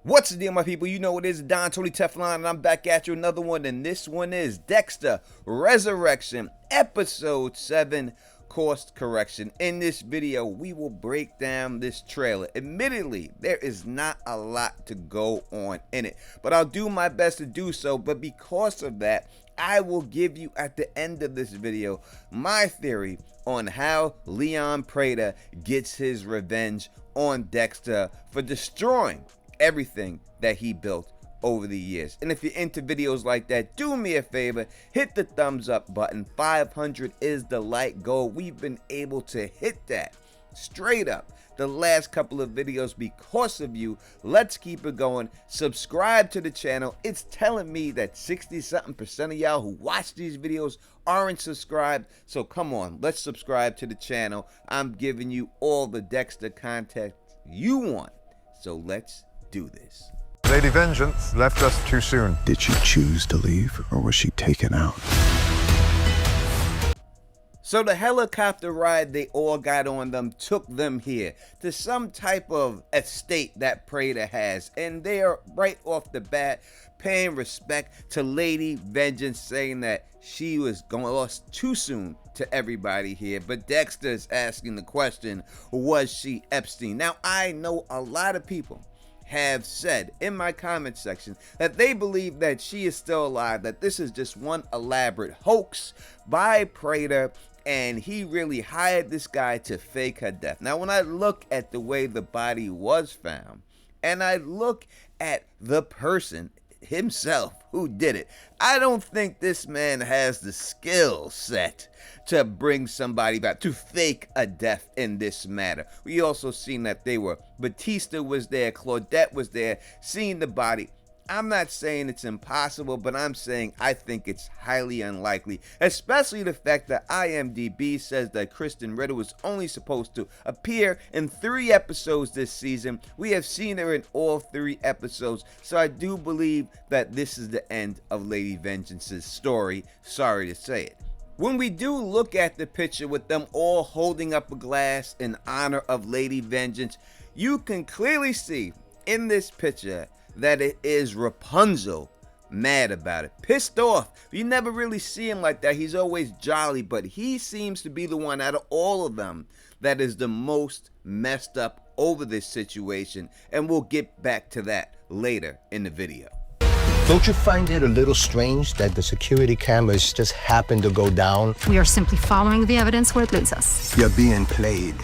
What's the deal, my people? You know what it is, Don Tony Teflon, and I'm back at you another one, and this one is Dexter Resurrection, Episode 7, Course Correction. In this video, we will break down this trailer. Admittedly, there is not a lot to go on in it, but I'll do my best to do so. But because of that, I will give you at the end of this video my theory on how Leon Prater gets his revenge on Dexter for destroying everything that he built over the years. And if you're into videos like that, do me a favor, hit the thumbs up button. 500 is the like goal. We've been able to hit that straight up the last couple of videos because of you. Let's keep it going. Subscribe to the channel. It's telling me that 60-something% of y'all who watch these videos aren't subscribed, so come on, let's subscribe to the channel. I'm giving you all the Dexter content you want, so let's do this. Lady Vengeance left us too soon. Did she choose to leave, or was she taken out? So the helicopter ride they all got on them took them here to some type of estate that Prater has, and they are right off the bat paying respect to Lady Vengeance, saying that she was lost too soon to everybody here. But Dexter's asking the question, was she Epstein? Now, I know a lot of people have said in my comment section that they believe that she is still alive, that this is just one elaborate hoax by Prater, and he really hired this guy to fake her death. Now, when I look at the way the body was found, and I look at the person himself who did it, I don't think this man has the skill set to bring somebody back, to fake a death in this matter. We also seen that Batista was there, Claudette was there, seeing the body. I'm not saying it's impossible, but I'm saying I think it's highly unlikely, especially the fact that IMDb says that Kristen Ritter was only supposed to appear in 3 episodes this season. We have seen her in all 3 episodes, so I do believe that this is the end of Lady Vengeance's story. Sorry to say it. When we do look at the picture with them all holding up a glass in honor of Lady Vengeance, you can clearly see in this picture that it is Rapunzel mad about it, pissed off. You never really see him like that. He's always jolly, but he seems to be the one out of all of them that is the most messed up over this situation, and we'll get back to that later in the video. Don't you find it a little strange that the security cameras just happen to go down? We are simply following the evidence where it leads us. You're being played.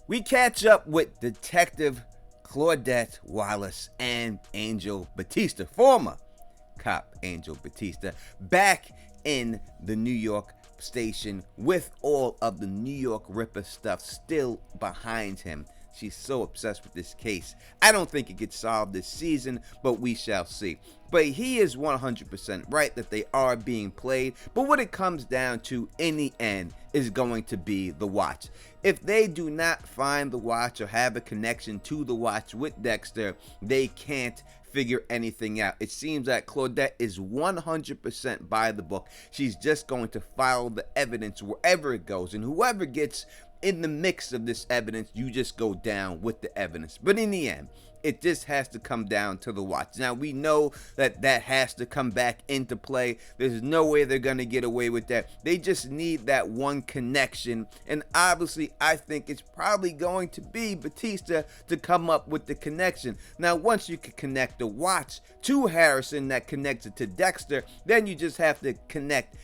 We catch up with Detective Claudette Wallace and Angel Batista, former cop Angel Batista, back in the New York station with all of the New York Ripper stuff still behind him. She's so obsessed with this case. I don't think it gets solved this season, but we shall see. But he is 100% right that they are being played. But what it comes down to in the end is going to be the watch. If they do not find the watch or have a connection to the watch with Dexter, they can't figure anything out. It seems that Claudette is 100% by the book. She's just going to follow the evidence wherever it goes, and whoever gets in the mix of this evidence, you just go down with the evidence. But in the end, it just has to come down to the watch. Now, we know that that has to come back into play. There's no way they're going to get away with that. They just need that one connection. And obviously, I think it's probably going to be Batista to come up with the connection. Now, once you can connect the watch to Harrison that connects it to Dexter, then you just have to connect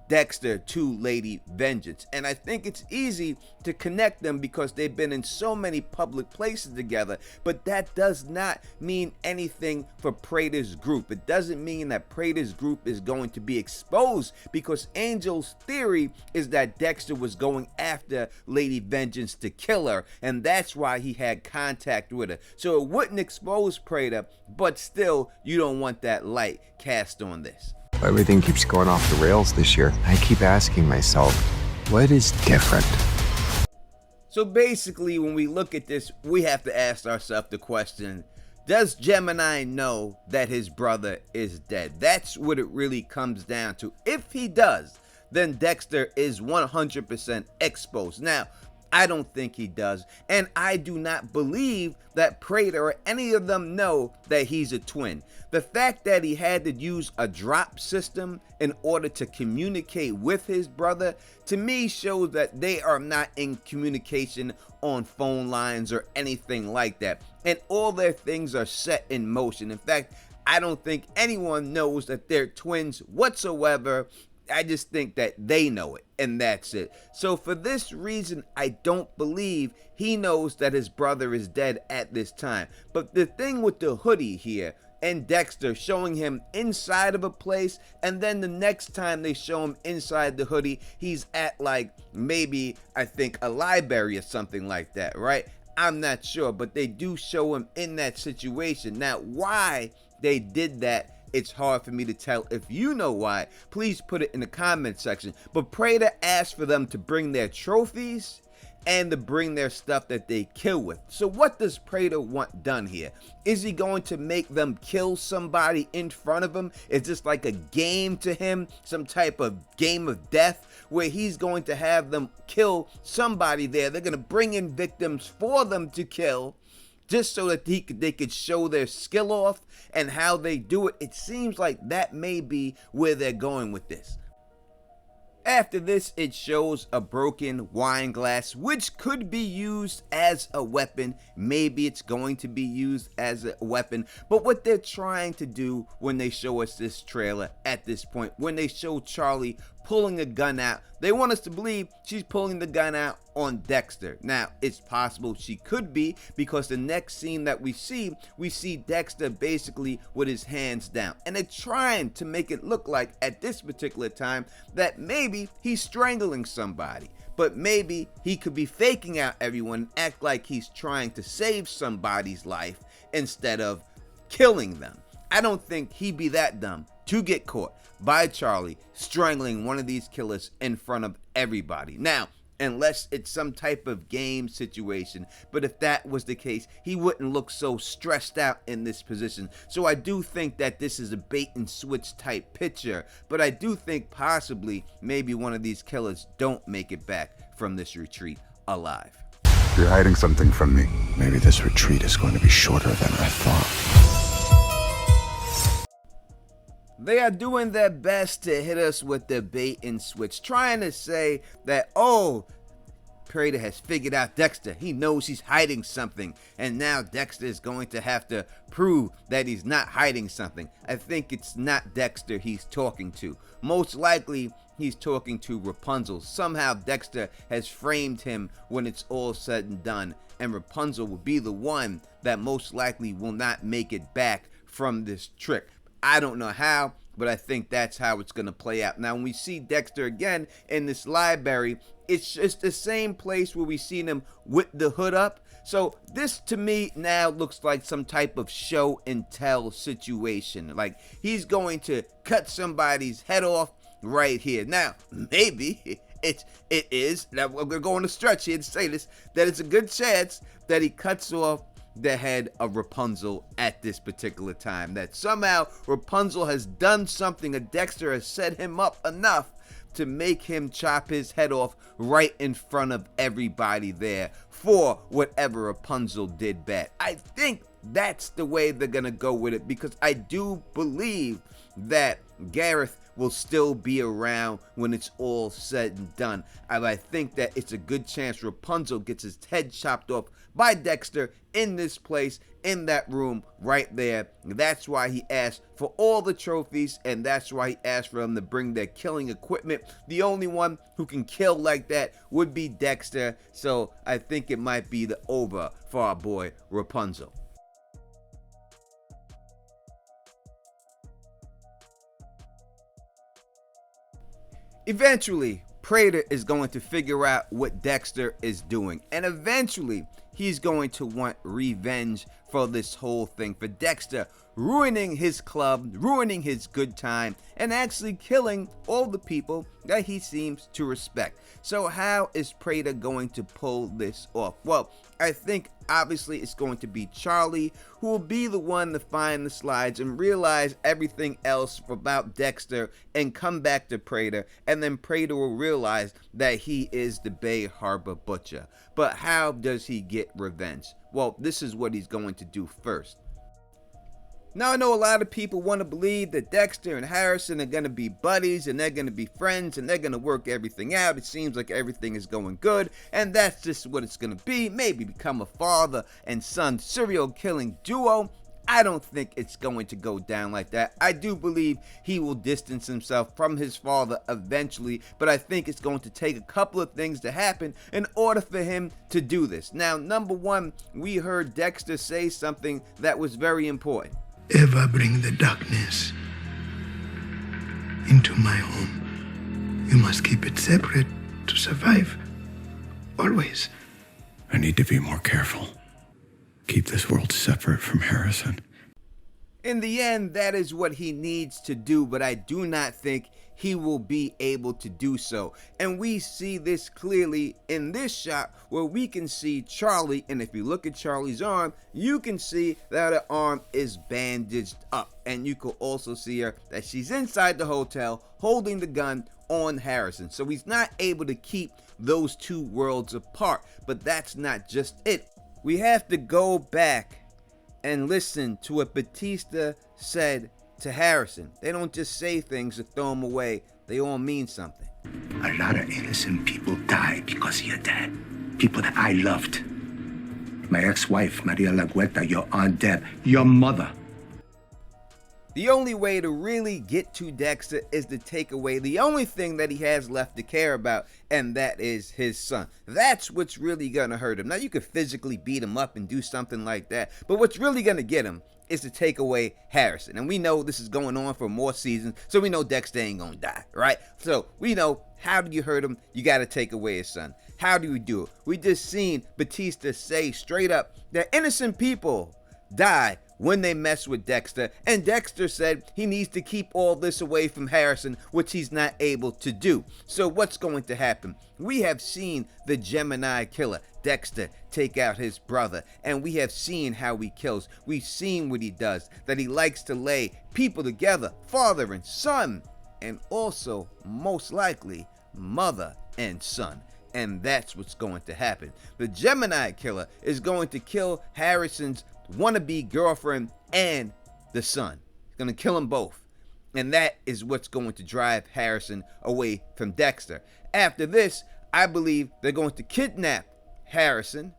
Dexter to Lady Vengeance. And I think it's easy to connect them because they've been in so many public places together, but that does not mean anything for Prater's group. It doesn't mean that Prater's group is going to be exposed, because Angel's theory is that Dexter was going after Lady Vengeance to kill her, and that's why he had contact with her. So it wouldn't expose Prater, but still, you don't want that light cast on this. Everything keeps going off the rails this year. I keep asking myself, what is different? So basically, when we look at this, we have to ask ourselves the question, does Gemini know that his brother is dead? That's what it really comes down to. If he does, then Dexter is 100% exposed. Now, I don't think he does, and I do not believe that Prater or any of them know that he's a twin. The fact that he had to use a drop system in order to communicate with his brother, to me shows that they are not in communication on phone lines or anything like that, and all their things are set in motion. In fact, I don't think anyone knows that they're twins whatsoever. I just think that they know it, and that's it. So for this reason, I don't believe he knows that his brother is dead at this time. But the thing with the hoodie here, and Dexter showing him inside of a place, and then the next time they show him inside the hoodie, he's at like maybe, I think, a library or something like that, right? I'm not sure, but they do show him in that situation. Now, why they did that, it's hard for me to tell. If you know why, please put it in the comment section. But Prater asked for them to bring their trophies and to bring their stuff that they kill with. So what does Prater want done here? Is he going to make them kill somebody in front of him? Is this like a game to him? Some type of game of death where he's going to have them kill somebody there? They're going to bring in victims for them to kill, just so that they could show their skill off and how they do it. It seems like that may be where they're going with this. After this, it shows a broken wine glass, which could be used as a weapon. Maybe it's going to be used as a weapon. But what they're trying to do when they show us this trailer at this point, when they show Charlie pulling a gun out, they want us to believe she's pulling the gun out on Dexter. Now, it's possible she could be, because the next scene that we see Dexter basically with his hands down. And they're trying to make it look like at this particular time that maybe he's strangling somebody. But maybe he could be faking out everyone and act like he's trying to save somebody's life instead of killing them. I don't think he'd be that dumb to get caught by Charlie strangling one of these killers in front of everybody. Now, unless it's some type of game situation, but if that was the case, he wouldn't look so stressed out in this position. So I do think that this is a bait and switch type picture, but I do think possibly maybe one of these killers don't make it back from this retreat alive. You're hiding something from me. Maybe this retreat is going to be shorter than I thought. They are doing their best to hit us with the bait and switch, trying to say that, oh, Prater has figured out Dexter. He knows he's hiding something, and now Dexter is going to have to prove that he's not hiding something. I think it's not Dexter he's talking to. Most likely, he's talking to Rapunzel. Somehow Dexter has framed him when it's all said and done, and Rapunzel will be the one that most likely will not make it back from this trick. I don't know how, but I think that's how it's going to play out. Now, when we see Dexter again in this library, it's just the same place where we seen him with the hood up. So this to me now looks like some type of show and tell situation. Like he's going to cut somebody's head off right here. Now, maybe it is, now we're going to stretch here to say this, that it's a good chance that he cuts off the head of Rapunzel at this particular time. That somehow Rapunzel has done something, or Dexter has set him up enough to make him chop his head off right in front of everybody there for whatever Rapunzel did bad. I think that's the way they're gonna go with it, because I do believe that Gareth will still be around when it's all said and done. I think that it's a good chance Rapunzel gets his head chopped off by Dexter in this place, in that room right there. That's why he asked for all the trophies, and that's why he asked for them to bring their killing equipment. The only one who can kill like that would be Dexter, so I think it might be the over for our boy Rapunzel. Eventually, Prater is going to figure out what Dexter is doing, and eventually he's going to want revenge for this whole thing, for Dexter ruining his club, ruining his good time, and actually killing all the people that he seems to respect. So how is Prater going to pull this off? Well, I think obviously it's going to be Charlie who will be the one to find the slides and realize everything else about Dexter and come back to Prater, and then Prater will realize that he is the Bay Harbor Butcher. But how does he get revenge? Well, this is what he's going to do first. Now, I know a lot of people want to believe that Dexter and Harrison are going to be buddies and they're going to be friends and they're going to work everything out. It seems like everything is going good, and that's just what it's going to be. Maybe become a father and son serial killing duo. I don't think it's going to go down like that. I do believe he will distance himself from his father eventually, but I think it's going to take a couple of things to happen in order for him to do this. Now, number one, we heard Dexter say something that was very important. Ever bring the darkness into my home, you must keep it separate to survive. Always. I need to be more careful. Keep this world separate from Harrison. In the end, that is what he needs to do, but I do not think he will be able to do so. And we see this clearly in this shot where we can see Charlie, and if you look at Charlie's arm, you can see that her arm is bandaged up. And you can also see her that she's inside the hotel holding the gun on Harrison. So he's not able to keep those two worlds apart. But that's not just it. We have to go back and listen to what Batista said to Harrison. They don't just say things to throw them away. They all mean something. A lot of innocent people die because of your dad. People that I loved. My ex-wife, Maria Lagueta, your Aunt Deb, your mother. The only way to really get to Dexter is to take away the only thing that he has left to care about, and that is his son. That's what's really gonna hurt him. Now, you could physically beat him up and do something like that, but what's really gonna get him is to take away Harrison. And we know this is going on for more seasons, so we know Dexter ain't gonna die, right? So we know, how do you hurt him? You gotta take away his son. How do we do it? We just seen Batista say straight up that innocent people die when they mess with Dexter, and Dexter said he needs to keep all this away from Harrison, which he's not able to do. So what's going to happen? We have seen the Gemini Killer, Dexter, take out his brother, and we have seen how he kills. We've seen what he does, that he likes to lay people together, father and son, and also, most likely, mother and son. And that's what's going to happen. The Gemini Killer is going to kill Harrison's wannabe girlfriend and the son. He's gonna kill them both, and that is what's going to drive Harrison away from Dexter. After this, I believe they're going to kidnap Harrison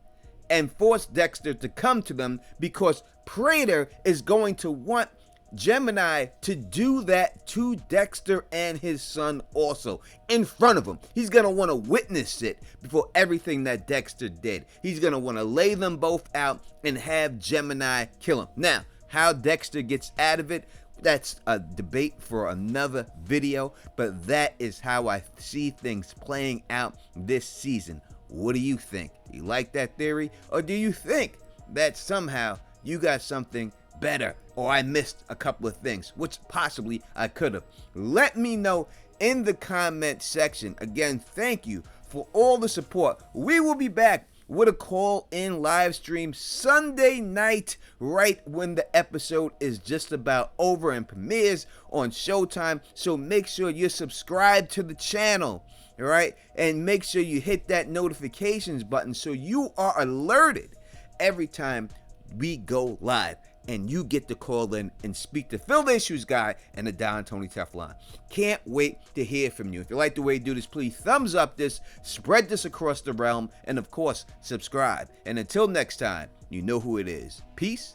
and force Dexter to come to them, because Prater is going to want Gemini to do that to Dexter and his son also, in front of him. He's going to want to witness it before everything that Dexter did. He's going to want to lay them both out and have Gemini kill him. Now, how Dexter gets out of it, that's a debate for another video, but that is how I see things playing out this season. What do you think? You like that theory? Or do you think that somehow you got something better, or I missed a couple of things, which possibly I could have? Let me know in the comment section. Again, thank you for all the support. We will be back with a call-in live stream Sunday night, right when the episode is just about over and premieres on Showtime. So make sure you're subscribed to the channel, all right? And make sure you hit that notifications button so you are alerted every time we go live, and you get to call in and speak to Phil the Issues Guy and the Don Tony Teflon. Can't wait to hear from you. If you like the way you do this, please thumbs up this, spread this across the realm, and of course, subscribe. And until next time, you know who it is. Peace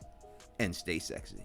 and stay sexy.